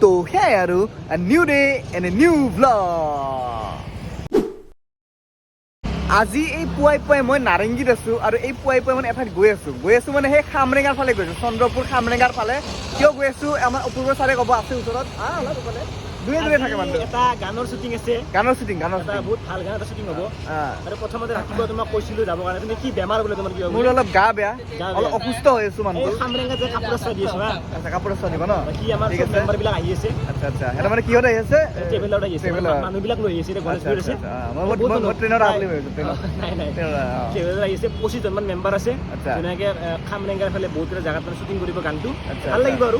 তো hey আৰু a new day and a new vlog আজি এই পুৱাই মই নাৰেংগীত আছো আৰু এই পুৱাই মানে এঠাইত গৈ আছো মানে সেই খামৰেঙাৰ ফালে গৈছো চন্দ্ৰপুৰ খামৰেঙাৰ ফালে কিয় গৈ আছো আমাৰ অপূৰ্ব ছাৰে ক'ব আছে ওচৰত অলপ ওপৰলে দুয়ে থাকে মানে এটা গানৰ শুটিং আছে গানৰ শুটিং এটা বহুত ভাল গান এটা শুটিং হ'ব আৰু প্ৰথমতে ৰাতিপুৱা তোমাক কৈছিলো যাব কাৰণে তুমি কি বেমাৰ বোলে তোমাৰ কি হ'ব মোৰ অলপ গা বেয়া অলপ অসুস্থ হৈ আছো মানুহটো খামৰেঙা যে কাপোৰ আছে দি আছো আচ্ছা কাপোৰ আছে দিব ন কি আমাৰ মেম্বাৰ বিলাক আহি আছে আচ্ছা এটা মানে কিহত আহি আছে ট্ৰেভেলাৰ আহি আছে মানুহ বিলাক লৈ আহিছে গণেশগুৰি আছে মই ট্ৰেইনত আহলি হৈ গৈছো নাই ট্ৰেভেলাৰ আহি আছে 25 জন মান মেম্বাৰ আছে যেনেকে খামৰেঙাৰ ফালে বহুত জায়গাত মানে শুটিং কৰিব গানটো ভাল লাগিব আৰু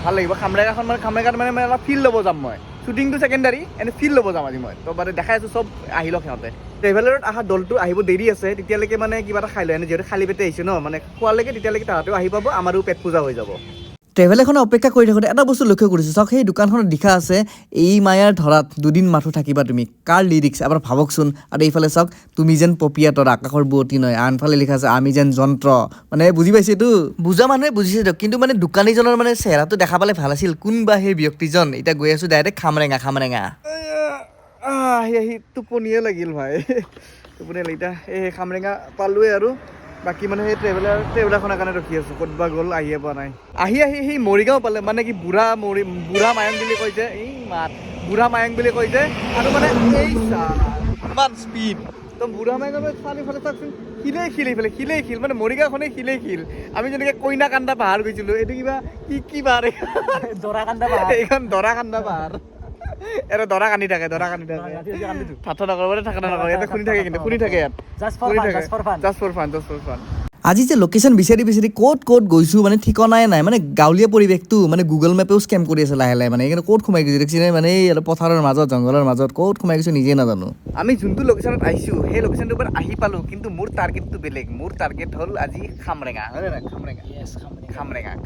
ভাল লাগিব খামৰেঙাখন মানে খামৰেঙাত মানে অলপ ফিল ল'ব যাম মই শুটিংটো সেকেন্ডাৰী এনে ফিল ল'ব যাম আজি মই তো মানে দেখাই আছো চব আহিলক সিহঁতে ট্ৰেভেলাৰত অহা দলটো আহিব দেৰি আছে তেতিয়ালৈকে মানে কিবা এটা খাই লয় এনে যিহেতু খালী পেটে আহিছে ন মানে খোৱালৈকে তেতিয়ালৈকে তাহাঁতেও আহি পাব আমাৰো পেট পূজা হৈ যাব ট্ৰেভেল এখনে অপেক্ষা কৰি থাকোঁতে এটা বস্তু লক্ষ্য কৰিছোঁ চাওক সেই দোকানখনত লিখা আছে এই মায়াৰ ধৰাত দুদিন মাথো থাকিবা তুমি কাৰ লিৰিক্স এবাৰ ভাবকচোন আৰু এইফালে চাওক তুমি যেন পপিয়াতৰ আকাশৰ বুৱতী নহয় আনফালে লিখা আছে আমি যেন যন্ত্ৰ মানে বুজি পাইছে এইটো বুজা মানুহে বুজিছে দিয়ক কিন্তু মানে দোকানীজনৰ মানে চেহেৰাটো দেখা পালে ভাল আছিল কোনবা সেই ব্যক্তিজন এতিয়া গৈ আছোঁ ডাইৰেক্ট খামৰেঙা আহি টোপনিয়ে লাগিল ভাই টোপনিয়ে লাগিল এতিয়া এই খামৰেঙা পালোৱে আৰু বাকী মানে সেই ট্ৰেভেলাৰখনৰ কাৰণে ৰখি আছোঁ ক'তবা গ'ল আহিয়ে পোৱা নাই আহি সেই মৰিগাঁও পালে মানে কি বুঢ়া মায়ং বুলি কয় যে এই বুঢ়া মায়ং বুলি কয় যে আৰু মানে এই ইমান স্পীড তো বুঢ়া মায়ঙৰ চাৰিওফালে চাওকচোন শিলেই শিল মানে মৰিগাঁওখনেই শিলেই শিল আমি যেনেকৈ কইনাকান্দা পাহাৰ গৈছিলোঁ এইটো কিবা কি পাহাৰ দৰাকান্দা পাহাৰ এইখন দৰাকান্দা পাহাৰ এটা দৰা কান্দি থাকে ঠাট্টা নকৰে থাকে নকৰে ইয়াতে শুনি থাকে ইয়াত জাষ্ট ফৰ ফান আজি যে লোকেশ্যন বিচাৰি ক'ত গৈছোঁ মানে ঠিকনাই নাই মানে গাঁৱলীয়া পৰিৱেশটো মানে গুগল মেপেও স্কেম কৰি আছে লাহে মানে এইকাৰণে ক'ত সোমাই গৈছোঁ দেখিছেনে মানে এই অলপ পথাৰৰ মাজত জংঘলৰ মাজত ক'ত সোমাই গৈছোঁ নিজে নাজানো আমি যোনটো লোকেশ্যনত আহিছোঁ সেই লোকেশ্যনটোৰ পৰা আহি পালোঁ কিন্তু মোৰ টাৰ্গেটটো বেলেগ মোৰ টাৰ্গেট হ'ল আজি খামৰেঙা হয় নে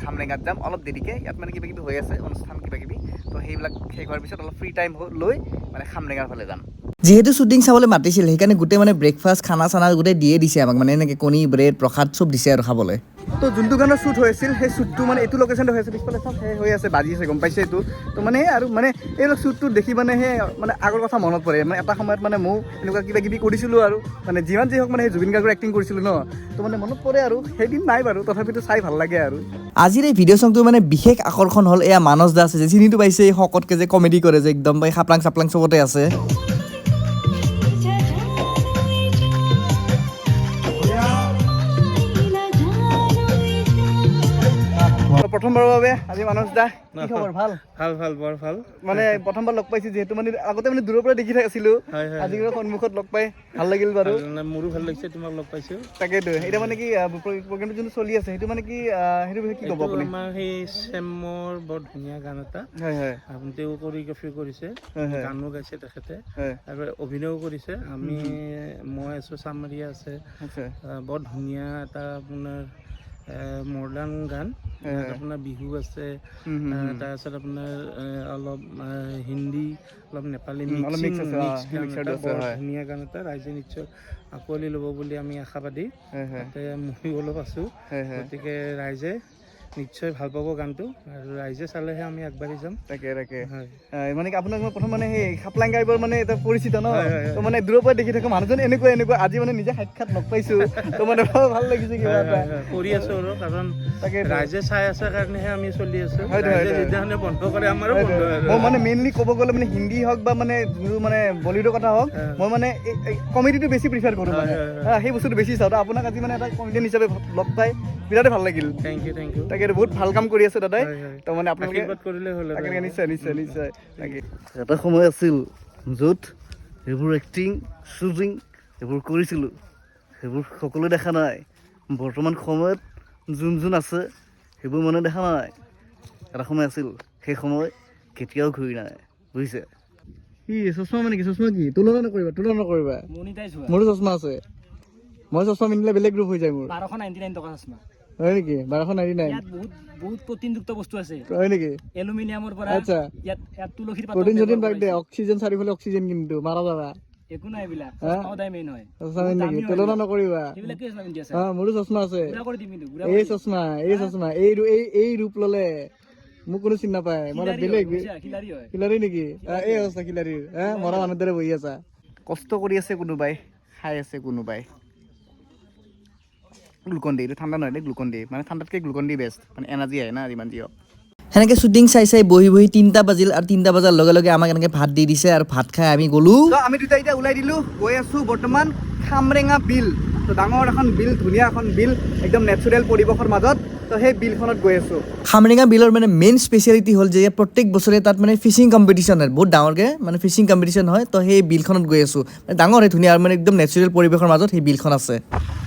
খামৰেঙাত যাম অলপ দেৰিকৈ ইয়াত মানে কিবা কিবি হৈ আছে অনুষ্ঠান কিবা কিবি তো সেইবিলাক শেষ হোৱাৰ পিছত অলপ ফ্ৰী টাইম লৈ মানে খামৰেঙাৰ ফালে যাম যিহেতু শ্বুটিং চাবলৈ মাতিছিল সেইকাৰণে গোটেই মানে ব্ৰেকফাষ্ট খানা চানা গোটেই দিয়ে দিছে আমাক মানে এনেকৈ কণী ব্ৰেড প্ৰসাদ চব দিছে আৰু খাবলৈ তো যোনটো গানৰ শ্বুট হৈ আছিল সেই শ্বুটটো মানে এইটো লোকেশ্যনটো হৈ আছে পিছফালে চব সেই হৈ আছে বাজি আছে গম পাইছে এইটো তো মানে আৰু মানে এই শ্বুটটো দেখি মানে সেই মানে আগৰ কথা মনত পৰে মানে এটা সময়ত মানে ময়ো এনেকুৱা কিবা কিবি কৰিছিলোঁ আৰু মানে যিমান যি হওক মানে সেই জুবিন গাৰ্গৰ এক্টিং কৰিছিলোঁ ন তো মানে মনত পৰে আৰু সেইদিন নাই বাৰু তথাপিতো চাই ভাল লাগে আৰু আজিৰ এই ভিডিঅ' চংটো মানে বিশেষ আকৰ্ষণ হ'ল এয়া মানস দা আছে যে চিনিটো পাইছে এই শকতকৈ যে কমেডি কৰে যে একদম খাপলাং চাপলাং চবতে আছে প্ৰথমবাৰৰ বাবে আজি মানস দা কি খবৰ ভাল বৰ ভাল মানে প্ৰথমবাৰ লগ পাইছোঁ যিহেতু মানে আগতে মানে দূৰৰ পৰা দেখি থাকিছিলোঁ আজি সন্মুখত লগ পাই ভাল লাগিল বাৰু মোৰো ভাল লাগিছে তোমাক লগ পাইছোঁ তাকেইতো এতিয়া মানে কি প্ৰগ্ৰেমটো যোনটো চলি আছে সেইটো মানে কি সেইটো বিষয়ে কি ক'ব আপুনি আমাৰ সেই চেমৰ বৰ ধুনীয়া গান এটা তেওঁ কৰিগ্ৰাফি কৰিছে গানো গাইছে তেখেতে আৰু অভিনয়ো কৰিছে মই আছোঁ চামৰীয়া আছে বৰ ধুনীয়া এটা আপোনাৰ মডাৰ্ণ গান আপোনাৰ বিহু আছে তাৰপিছত আপোনাৰ অলপ হিন্দী অলপ নেপালী মিক্স ধুনীয়া গান এটা ৰাইজে নিশ্চয় আঁকোৱালি ল'ব বুলি আমি আশাবাদী তাতে ময়ো অলপ আছোঁ গতিকে ৰাইজে নিশ্চয় ভাল পাব গানটো আৰু ৰাইজে চালেহে আমি আগবাঢ়ি যাম তাকে মানে কি আপোনাক মই প্ৰথম মানে সেই খাপলাং গাইবৰ মানে এটা পৰিচিত ন তো মানে দূৰৰ পৰা দেখি থাকোঁ মানুহজন এনেকুৱা আজি মানে নিজে সাক্ষাৎ লগ পাইছোঁ তো মানে ভাল লাগিছে কিবা এটা কৰি আছোঁ আৰু কাৰণ তাকে ৰাইজে চাই আছে কাৰণেহে আমি চলি আছোঁ যেতিয়াহ'লে বন্ধ কৰে আমাৰো বন্ধ মই মানে মেইনলি ক'ব গ'লে মানে হিন্দী হওক বা মানে যোনটো মানে বলিউডৰ কথা হওক মই মানে কমেডিটো বেছি প্ৰিফাৰ কৰোঁ মানে সেই বস্তুটো বেছি চাওঁ আপোনাক আজি মানে এটা কমেডিয়ান হিচাপে লগ পাই বিৰাটেই ভাল লাগিল থেংক ইউ তাকে বহুত ভাল কাম কৰি আছে দাদাই তো মানে আপোনালোকে কৰিলে হ'ল নিশ্চয় তাকে এটা সময় আছিল য'ত সেইবোৰ এক্টিং শ্বুটিং সেইবোৰ কৰিছিলোঁ সেইবোৰ সকলো দেখা নাই বৰ্তমান সময়ত যোন আছে সেইবোৰ মানে দেখা নাই এটা সময় আছিল সেই সময় কেতিয়াও ঘূৰি নাই বুজিছে কি চশমা মানে কি চশমা কি তুলনা নকৰিবা মোৰো চশমা আছে মই চশমা পিন্ধিলে বেলেগ ৰূপ হৈ যায় মোৰ 1299 টকা চশমা হয় নেকি 1299 ইয়াত বহুত প্ৰটিনযুক্ত বস্তু আছে হয় নেকি এলুমিনিয়ামৰ পৰা আচ্ছা ইয়াত তুলসীৰ পাত প্ৰটিন বাদ দে অক্সিজেন চাৰিওফালে অক্সিজেন কিন্তু মাৰা যাবা একো নাই এইবিলাক সদায় মেইন হয় নেকি তুলনা নকৰিবা এইবিলাক কি চশমা পিন্ধি আছে মোৰো চশমা আছে পুৰা কৰি দিম কিন্তু এই চশমা এই ৰূপ ললে মোক কোনো চিনি নাপায় মই বেলেগ খিলাৰী নেকি এই অৱস্থা খিলাৰীৰ মৰা মানুহৰ দৰে বহি আছা কষ্ট কৰি আছে কোনোবাই খাই আছে কোনোবাই গ্লুকন ডি এইটো ঠাণ্ডা নহয় দেই গ্লুকন ডি মানে ঠাণ্ডাতকৈ গ্লুকন ডি বেষ্ট মানে এনাৰ্জি আহে না যিমান যি হওক সেনেকৈ শ্বুটিং চাই চাই বহি 3টা বাজিল আৰু 3টা বজাৰ লগে লগে আমাক এনেকৈ ভাত দি দিছে আৰু ভাত খাই আমি গ'লো আমি দুটা এতিয়া ওলাই দিলোঁ গৈ আছোঁ বৰ্তমান খামৰেঙা বিল তো ডাঙৰ এখন বিল ধুনীয়া এখন বিল একদম নেচাৰেল পৰিৱেশৰ মাজত তো সেই বিলখনত গৈ আছোঁ খামৰেঙা বিলৰ মানে মেইন স্পেচিয়েলিটি হ'ল যে প্ৰত্যেক বছৰে তাত মানে ফিচিং কম্পিটিশ্যন হয় বহুত ডাঙৰকৈ মানে ফিচিং কম্পিটিশ্যন হয় তো সেই বিলখনত গৈ আছোঁ মানে ডাঙৰ হয় ধুনীয়া আৰু মানে একদম নেচাৰেল পৰিৱেশৰ মাজত সেই বিলখন আছে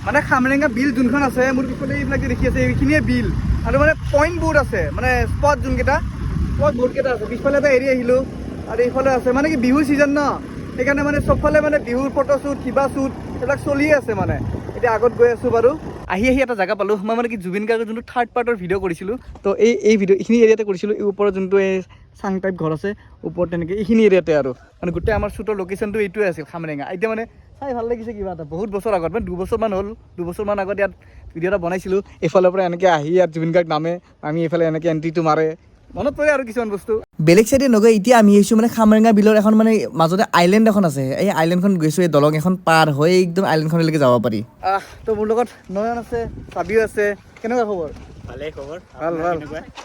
মানে খামৰেঙা বিল যোনখন আছে মোৰ পিছফালে এইবিলাক যে দেখি আছে এইখিনিয়ে বিল আৰু মানে পইণ্ট বহুত আছে মানে স্পট যোনকেইটা স্পট বহুতকেইটা আছে পিছফালে এটা এৰি আহিলোঁ আৰু এইফালে আছে মানে কি বিহুৰ ছিজন ন সেইকাৰণে মানে চবফালে মানে বিহুৰ ফটোশ্বুট কিবা শ্বুট এইবিলাক চলিয়ে আছে মানে এতিয়া আগত গৈ আছোঁ বাৰু আহি এটা জেগা পালোঁ মই মানে কি জুবিন গাৰ্গৰ যোনটো থাৰ্ড পাৰ্টৰ ভিডিঅ' কৰিছিলোঁ তো এই ভিডিঅ' এইখিনি এৰিয়াতে কৰিছিলোঁ এই ওপৰত যোনটো এই চাং টাইপ ঘৰ আছে ওপৰত তেনেকৈ এইখিনি এৰিয়াতে আৰু মানে গোটেই আমাৰ শ্বুটৰ লোকেশ্যনটো এইটোৱে আছিল খামৰেঙা এতিয়া মানে চাই ভাল লাগিছে কিবা এটা বহুত বছৰ আগত মানে 2 বছৰমান হ'ল 2 বছৰমান আগত ইয়াত ভিডিঅ' এটা বনাইছিলোঁ এইফালৰ পৰা এনেকৈ আহি ইয়াত জুবিন গাৰ্গ নামে আমি এইফালে এনেকৈ এণ্ট্ৰিটো মাৰে মনত পৰে আৰু কিছুমান বস্তু বেলেগ চাইডে নগৈ এতিয়া আমি আহিছোঁ মানে খামৰেঙা বিলৰ এখন মানে মাজতে আইলেণ্ড এখন আছে এই আইলেণ্ডখন গৈছোঁ এই দলং এখন পাৰ হৈ একদম আইলেণ্ডখনলৈকে যাব পাৰি তো মোৰ লগত নয়ন আছে চাবিও আছে কেনেকুৱা খবৰ ভালেই খবৰ ভাল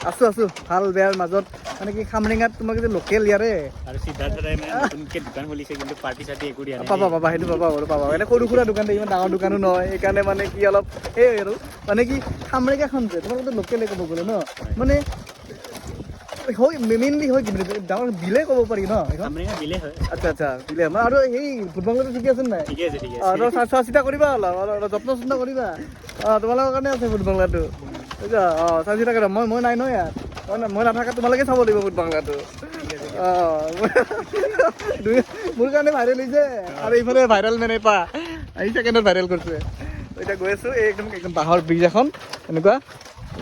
আছোঁ ভাল বেয়াৰ মাজত মানে কি খামৰেঙাত তোমাক যে লোকেল ইয়াৰে আৰু সিদ্ধাৰ্থই মানে নতুনকৈ দোকান খুলিছে কিন্তু পাৰ্টি চাৰ্টি একো দিয়া নাই পাবা সেইটো পাবা এনে সৰু সুৰা দোকান ইমান ডাঙৰ দোকানো নহয় সেইকাৰণে মানে কি অলপ সেই আৰু মানে কি খামৰেঙাখন যে তোমালোকে লোকেলে ক'ব গ'লে ন মানে হয় মেইনলি হয় কি ডাঙৰ বিলে ক'ব পাৰি ন খামৰেঙা বিলে হয় আচ্ছা বিলে আৰু সেই ফুটবলটো ঠিকে আছে নাই ঠিকে আছে চোৱা চিতা কৰিবা অলপ যত্ন চত্ন কৰিবা তোমালোকৰ কাৰণে আছে ফুটবংলাটো বুজিছা চোৱা চিতা কৰা মই নাই ন ইয়াত মই নাথাকা তোমালোকে চাব লাগিব ফুটবংলাটো মোৰ কাৰণে ভাইৰেল হৈছে আৰু এইফালে ভাইৰেল মানে এই ছেকেণ্ডত ভাইৰেল কৰিছে এতিয়া গৈ আছোঁ এই একদম বাঁহৰ ব্ৰিজ এখন এনেকুৱা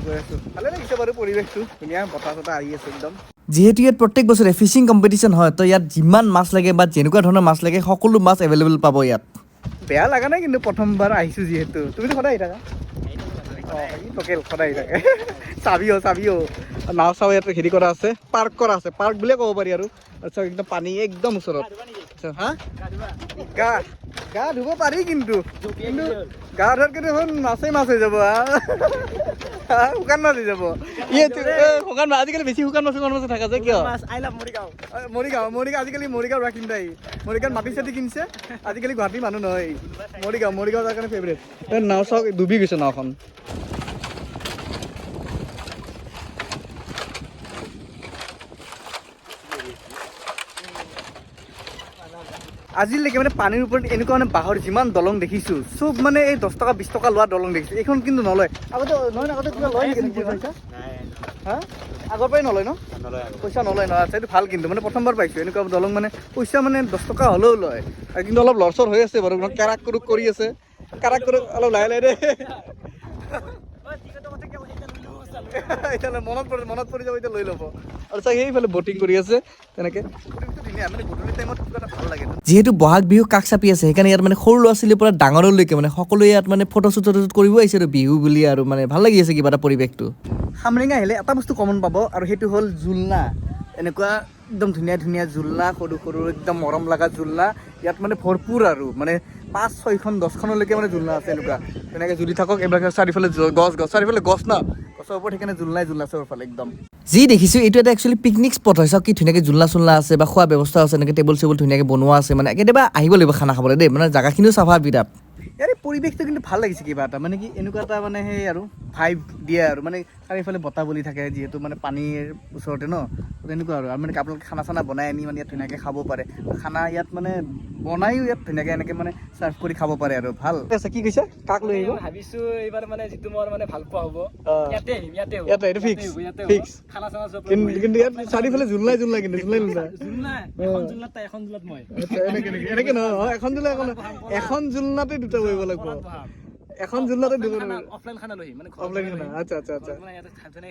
গৈ আছোঁ ভালে লাগিছে বাৰু পৰিৱেশটো ধুনীয়া বতাহ চতাহ আহি আছে একদম যিহেতু ইয়াত প্ৰত্যেক বছৰে ফিচিং কম্পিটিশ্যন হয় তো ইয়াত যিমান মাছ লাগে বা যেনেকুৱা ধৰণৰ মাছ লাগে সকলো মাছ এভেইলেবল পাব ইয়াত বেয়া লগা নাই কিন্তু প্ৰথমবাৰ আহিছোঁ যিহেতু তুমিতো সদায় আহি থাকা লোকেল সদায় আহি থাকে চাবিও নাও চাও ইয়াত হেৰি কৰা আছে পাৰ্ক কৰা আছে পাৰ্ক বুলিয়ে ক'ব পাৰি আৰু আচ্ছা একদম পানী একদম ওচৰত হা গা ধুব পাৰি কিন্তু গা ধোৱাতকৈ দেখোন মাছেই মাছ হৈ যাব শুকান মাছ হৈ যাব শুকান মাছ আজিকালি বেছি শুকান মাছ থাকে যে কিয় মৰিগাঁও আজিকালি মৰিগাঁও ৰাখিম দাই মৰিগাঁৱত মাটি চাটি কিনিছে আজিকালি গুৱাহাটীৰ মানুহ নহয় মৰিগাঁও তাৰ কাৰণে ফেভৰেট নাও চাওক ডুবি গৈছে নাওখন আজিলৈকে মানে পানীৰ ওপৰত এনেকুৱা মানে বাঁহৰ যিমান দলং দেখিছোঁ চব মানে এই 10 টকা 20 টকা লোৱা দলং দেখিছোঁ এইখন কিন্তু নলয় আগতে কিবা লয় নেকি পইচা হা আগৰ পৰাই নলয় ন পইচা নলয় আচ্ছা এইটো ভাল কিন্তু মানে প্ৰথমবাৰ পাইছোঁ এনেকুৱা দলং মানে পইচা মানে 10 টকা হ'লেও লয় কিন্তু অলপ লৰচৰ হৈ আছে বাৰু কেৰাক কুৰুক কৰি আছে কাৰাক কুৰুক অলপ লাহে লাহে এতিয়া মনত পৰি যাব এতিয়া লৈ ল'ব আৰু চাগে সেইফালে বটিং কৰি আছে তেনেকৈ যিহেতু বহাগ বিহু কাষ চাপি আছে সেইকাৰণে ইয়াত মানে সৰু ল'ৰা ছোৱালীৰ পৰা ডাঙৰলৈকে মানে সকলোৱে ইয়াত মানে ফটো চটো কৰিব আহিছে আৰু বিহু বুলি আৰু মানে ভাল লাগি আছে কিবা এটা পৰিৱেশটো খামৰেঙা আহিলে এটা বস্তু কমন পাব আৰু সেইটো হ'ল জোলনা এনেকুৱা একদম ধুনীয়া জোলনা সৰু একদম মৰম লগা জোলনা ইয়াত মানে ভৰপূৰ আৰু মানে 5-6খন 10খনলৈকে মানে জোলনা আছে এনেকুৱা তেনেকৈ জুলি থাকক এইবিলাক চাৰিওফালে চাৰিওফালে গছ না গছৰ ওপৰত সেইকাৰণে জোলনাই চাৰিওফালে একদম যি দেখিছোঁ এইটো এটা একচুৱেলি পিকনিক স্পট হয় চাওক কি ধুনীয়াকৈ জোলনা চোলনা আছে বা খোৱা ব্যৱস্থা আছে এনেকৈ টেবুল চেবুল ধুনীয়াকৈ বনোৱা আছে মানে কেতিয়াবা আহিব লাগিব খানা খাবলৈ দেই মানে জেগাখিনিও চাফা বিৰাট ইয়াৰ পৰিৱেশটো কিন্তু ভাল লাগিছে কিবা এটা মানে কি এনেকুৱা এটা মানে সেই আৰু ভাইব দিয়ে আৰু মানে চাৰিওফালে বতাহ বলি থাকে যিহেতু মানে পানীৰ ওচৰতে ন তেনেকুৱা আৰু মানে আপোনালোকে খানা চানা বনাই আনি মানে ইয়াত ধুনীয়াকৈ খাব পাৰে খানা ইয়াত মানে বনায়ো ইয়াত ধুনীয়াকৈ এনেকৈ মানে চাৰ্ভ কৰি খাব পাৰে আৰু ভাল আছে কি কৈছে কাক লৈ আহিব ভাবিছোঁ এইবাৰ মানে যিটো মোৰ মানে ভাল পোৱা হ'ব ইয়াতে এইটো ফিক্স কিন্তু ইয়াত চাৰিওফালে জোলনাই কিন্তু এখন জোলনাত মই এনেকৈ নহয় এখন জোলনাতে দুটা কৰিব লাগিব এখন জোলনাতে অফলাইন খানা লৈ মানে অফলাইন খানা আচ্ছা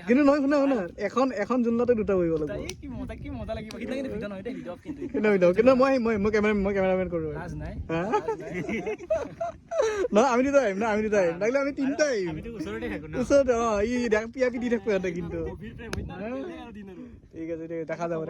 কিন্তু নহয় শুনা এখন জোলনাতে দুটা কৰিব লাগিব কি মজা লাগিব কিন্তু মই কেমেৰামেন কৰোঁ নহয় আমি দুটা আহিম না আমি দুটা আহিম লাগিলে আমি তিনিটা আহিম ওচৰতে ই পিয়াপি দি থাকো ইয়াতে কিন্তু ঠিক আছে দেখা যাব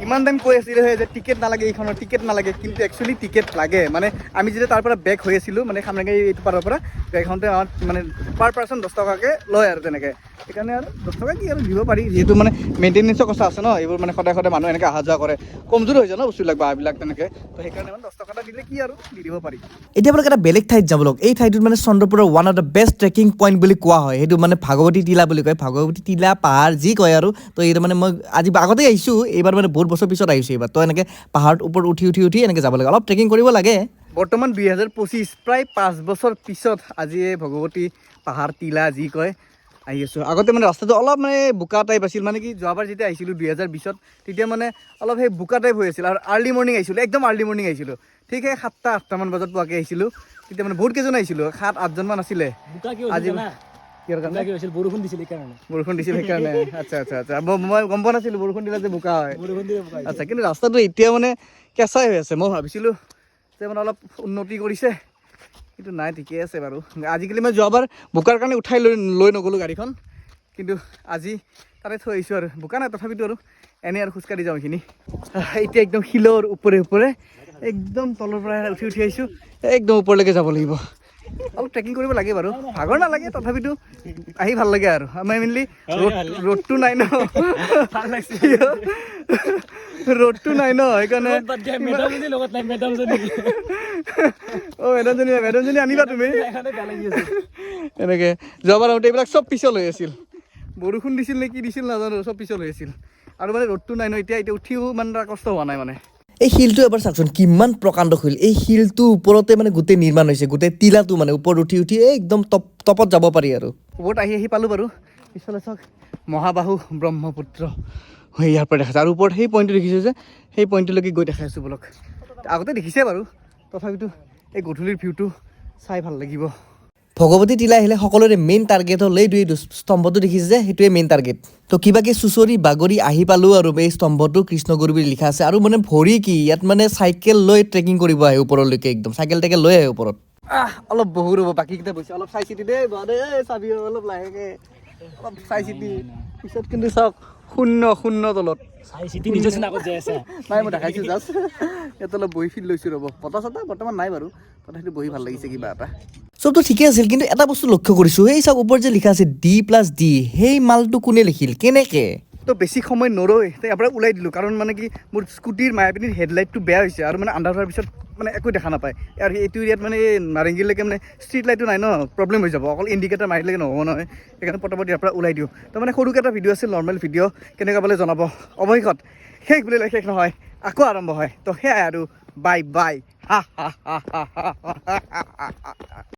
ইমান টাইম কৈ আছিলে যে টিকেট নালাগে এইখনৰ টিকেট নালাগে কিন্তু একচুৱেলি টিকেট লাগে মানে আমি যেতিয়া তাৰ পৰা বেক হৈ আছিলোঁ মানে খামৰেঙা এইটো পাৰৰ পৰা এইখনতে আমাৰ মানে পাৰ পাৰ্চন 10 টকাকৈ লয় আৰু তেনেকৈ সেইকাৰণে আৰু 10 টকা কি আৰু দিব পাৰি যিহেতু মানে মেইনটেনেঞ্চৰ কথা আছে ন এইবোৰ মানে সদায় মানুহ এনেকৈ অহা যোৱা কৰে কমজোৰ হৈ যায় ন বস্তুবিলাক বাঁহবিলাক তেনেকৈ তো সেইকাৰণে মানে 10 টকা এটা দিলে কি আৰু দি দিব পাৰি এতিয়া আপোনালোকে এটা বেলেগ ঠাইত যাব লওক এই ঠাইটোত মানে চন্দ্ৰপুৰৰ one of the best trekking point বুলি কোৱা হয় সেইটো মানে ভাগৱতী টিলা বুলি কয় ভাগৱতী টিলা পাহাৰ যি কয় আৰু তো এইটো মানে মই আজি আগতে আহিছোঁ এইবাৰ মানে বহুত বছৰ পিছত আহিছোঁ এইবাৰ তো এনেকৈ পাহাৰত ওপৰত উঠি এনেকৈ যাব লাগে অলপ ট্ৰেকিং কৰিব লাগে বৰ্তমান 2025 প্ৰায় 5 বছৰ পিছত আজি এই ভগৱতী পাহাৰ টিলা যি কয় আহি আছোঁ আগতে মানে ৰাস্তাটো অলপ মানে বোকা টাইপ আছিল মানে কি যোৱাবাৰ যেতিয়া আহিছিলোঁ 2020ত তেতিয়া মানে অলপ সেই বোকা টাইপ হৈ আছিল আৰু আৰ্লি মৰ্ণিং আহিছিলোঁ একদম আৰ্লি মৰ্ণিং আহিছিলোঁ ঠিক সেই 7-8মান বজাত পোৱাকৈ আহিছিলোঁ তেতিয়া মানে বহুত কেইজন আহিছিলোঁ 7-8জনমান আছিলে আজি বৰষুণ দিছিল সেইকাৰণে আচ্ছা মই গম পোৱা নাছিলোঁ বৰষুণ দিলে যে বোকা হয় আচ্ছা কিন্তু ৰাস্তাটো এতিয়া মানে কেঁচাই হৈ আছে মই ভাবিছিলোঁ যে মানে অলপ উন্নতি কৰিছে কিন্তু নাই ঠিকে আছে বাৰু আজিকালি মই যোৱাবাৰ বোকাৰ কাৰণে উঠাই লৈ নগ'লোঁ গাড়ীখন কিন্তু আজি তাতে থৈ আহিছোঁ আৰু বোকা নাই তথাপিতো আৰু এনেই আৰু খোজকাঢ়ি যাওঁ এইখিনি এতিয়া একদম শিলৰ ওপৰে একদম তলৰ পৰা উঠি আহিছোঁ একদম ওপৰলৈকে যাব লাগিব অলপ ট্ৰেকিং কৰিব লাগে বাৰু ভাগৰ নালাগে তথাপিতো আহি ভাল লাগে আৰু আমাৰ মেইনলি ৰ'দটো নাই ন ৰ'দটো নাই ন সেইকাৰণে মেডামজনী আনিবা তুমি এনেকৈ যোৱাবাৰ আহোঁতে এইবিলাক চব পিছল হৈ আছিল বৰষুণ দিছিল নে কি দিছিল নাজানো চব পিছল হৈ আছিল আৰু মানে ৰ'দটো নাই ন এতিয়া উঠিও মানে তাৰ কষ্ট হোৱা নাই মানে এই শিলটো এবাৰ চাওকচোন কিমান প্ৰকাণ্ড শিল এই শিলটোৰ ওপৰতে মানে গোটেই নিৰ্মাণ হৈছে গোটেই টিলাটো মানে ওপৰত উঠি একদম টপত যাব পাৰি আৰু ওপৰত আহি পালোঁ বাৰু পিছলৈ চাওক মহাবাহু ব্ৰহ্মপুত্ৰ হৈ ইয়াৰ পৰা দেখাইছে আৰু ওপৰত সেই পইণ্টটো দেখিছোঁ যে সেই পইণ্টটোলৈকে গৈ দেখাই আছোঁ বলক আগতে দেখিছে বাৰু তথাপিতো এই গধূলিৰ ভিউটো চাই ভাল লাগিব ভগৱতী টিলা আহিলে সকলোৰে মেইন টাৰ্গেট হ'ল এই দুই স্তম্ভটো দেখিছে যে সেইটোৱে মেইন টাৰ্গেট তো কিবাকে চুচৰি বাগৰি আহি পালোঁ আৰু এই স্তম্ভটো কৃষ্ণগুৰু বুলি লিখা আছে আৰু মানে ভৰি কি ইয়াত মানে চাইকেল লৈ ট্ৰেকিং কৰিব আহে ওপৰলৈকে একদম চাইকেল লৈ আহে ওপৰত অলপ বহু ৰ'ব বাকীকেইটা বৈছে অলপ চাই চিতি দেই চাবি অলপ লাহেকৈ অলপ চাই চিতি পিছত কিন্তু চাওক শূন্য তলত নাই মই দেখাইছোঁ জাষ্ট ইয়াত অলপ বহি ফিল লৈছোঁ ৰ'ব বতাহ বৰ্তমান নাই বাৰু তথাপিতো বহি ভাল লাগিছে কিবা এটা চবতো ঠিকে আছিল কিন্তু এটা বস্তু লক্ষ্য কৰিছোঁ এই চাওক ওপৰত যে লিখা আছে D+D সেই মালটো কোনে লিখিল কেনেকৈ তো বেছি সময় নৰৈ ইয়াৰ পৰা ওলাই দিলোঁ কাৰণ মানে কি মোৰ স্কুটিৰ মায়াপিনীৰ হেডলাইটটো বেয়া হৈছে আৰু মানে আন্ধাৰ হোৱাৰ পিছত মানে একো দেখা নাপায় আৰু এইটো এৰিয়াত মানে নাৰেংগীলৈকে মানে ষ্ট্ৰীট লাইটটো নাই ন প্ৰব্লেম হৈ যাব অকল ইণ্ডিকেটাৰ মাৰিলেকে নহ'ব নহয় সেইকাৰণে পটাপট ইয়াৰ পৰা ওলাই দিওঁ তো মানে সৰুকৈ এটা ভিডিঅ' আছিল নৰ্মেল ভিডিঅ' কেনেকুৱা পালে জনাব অৱশেষত শেষ বুলিলে শেষ নহয় আকৌ আৰম্ভ হয় তো সেয়াই আৰু বাই